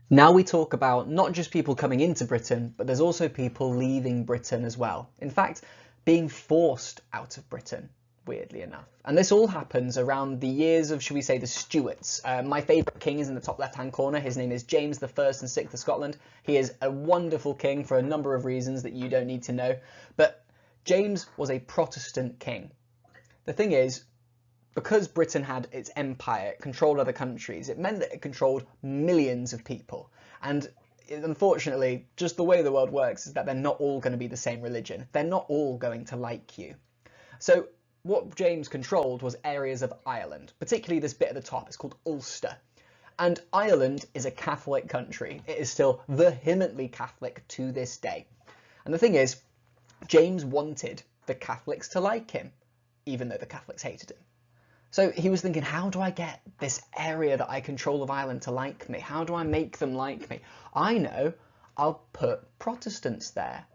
Now we talk about not just people coming into Britain, but there's also people leaving Britain as well. In fact, being forced out of Britain, weirdly enough. And this all happens around the years of, should we say, the Stuarts. My favourite king is in the top left-hand corner. His name is James I and VI of Scotland. He is a wonderful king for a number of reasons that you don't need to know. But James was a Protestant king. The thing is, because Britain had its empire, it controlled other countries, it meant that it controlled millions of people. And unfortunately, just the way the world works is that they're not all going to be the same religion. They're not all going to like you. So what James controlled was areas of Ireland, particularly this bit at the top. It's called Ulster. And Ireland is a Catholic country. It is still vehemently Catholic to this day. And the thing is, James wanted the Catholics to like him, even though the Catholics hated him. So he was thinking, how do I get this area that I control of Ireland to like me? How do I make them like me? I know, I'll put Protestants there.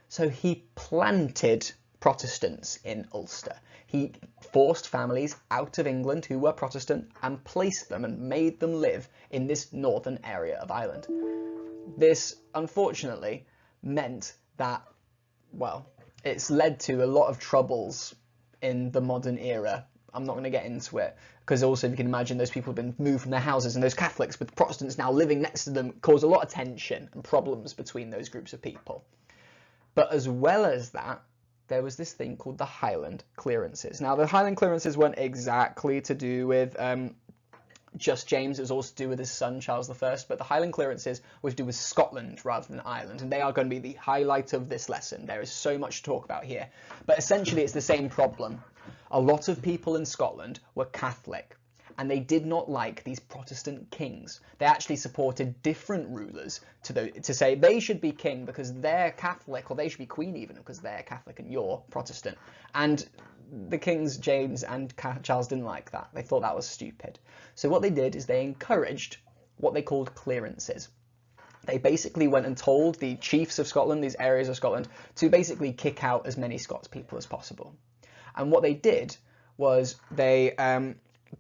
So he planted Protestants in Ulster. He forced families out of England who were Protestant and placed them and made them live in this northern area of Ireland. This, unfortunately, meant that, well, it's led to a lot of troubles in the modern era. I'm not going to get into it, because also, if you can imagine, those people have been moved from their houses, and those Catholics with Protestants now living next to them cause a lot of tension and problems between those groups of people. But as well as that, there was this thing called the Highland Clearances. Now, the Highland Clearances weren't exactly to do with just James, it was also to do with his son Charles I, but the Highland Clearances was to do with Scotland rather than Ireland, and they are going to be the highlight of this lesson. There is so much to talk about here, but essentially it's the same problem. A lot of people in Scotland were Catholic, and they did not like these Protestant kings. They actually supported different rulers to say they should be king because they're Catholic, or they should be queen even because they're Catholic and you're Protestant. And the kings, James and Charles, didn't like that. They thought that was stupid. So what they did is they encouraged what they called clearances. They basically went and told the chiefs of Scotland, these areas of Scotland, to basically kick out as many Scots people as possible. And what they did was they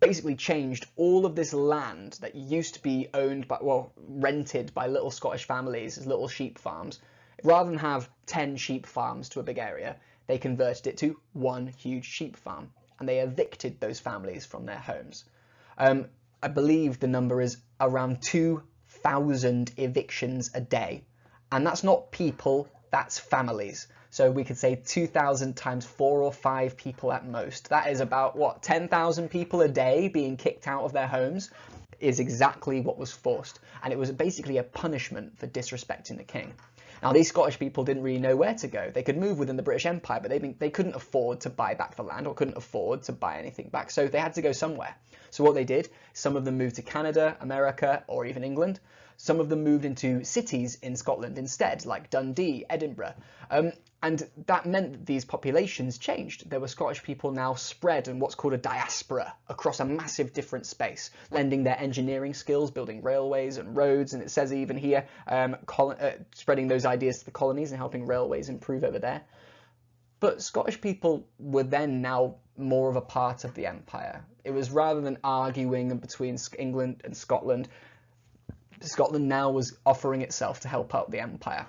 basically changed all of this land that used to be owned by, well, rented by little Scottish families as little sheep farms. Rather than have 10 sheep farms to a big area, they converted it to one huge sheep farm, and they evicted those families from their homes. I believe the number is around 2,000 evictions a day, and that's not people, that's families. So we could say 2,000 times 4 or 5 people at most. That is about, what, 10,000 people a day being kicked out of their homes is exactly what was forced. And it was basically a punishment for disrespecting the king. Now, these Scottish people didn't really know where to go. They could move within the British Empire, but they couldn't afford to buy back the land or couldn't afford to buy anything back. So they had to go somewhere. So what they did, some of them moved to Canada, America, or even England. Some of them moved into cities in Scotland instead, like Dundee, Edinburgh. And that meant that these populations changed. There were Scottish people now spread in what's called a diaspora across a massive different space, lending their engineering skills, building railways and roads, and it says even here, spreading those ideas to the colonies and helping railways improve over there. But Scottish people were then now more of a part of the empire. It was rather than arguing between England and Scotland, Scotland now was offering itself to help out the empire.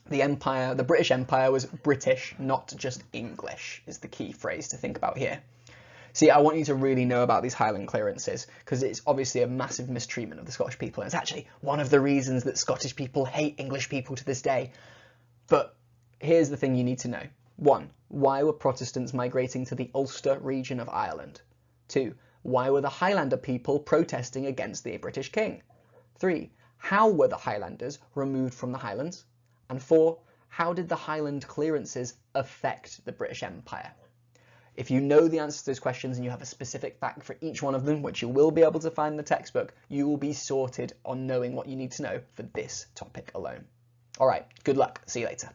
The British Empire was British, not just English, is the key phrase to think about here. See, I want you to really know about these Highland Clearances, because it's obviously a massive mistreatment of the Scottish people, and it's actually one of the reasons that Scottish people hate English people to this day. But here's the thing you need to know. 1. Why were Protestants migrating to the Ulster region of Ireland? 2. Why were the Highlander people protesting against the British king? 3. How were the Highlanders removed from the Highlands? And 4. How did the Highland Clearances affect the British Empire? If you know the answers to those questions and you have a specific fact for each one of them, which you will be able to find in the textbook, you will be sorted on knowing what you need to know for this topic alone. All right, good luck. See you later.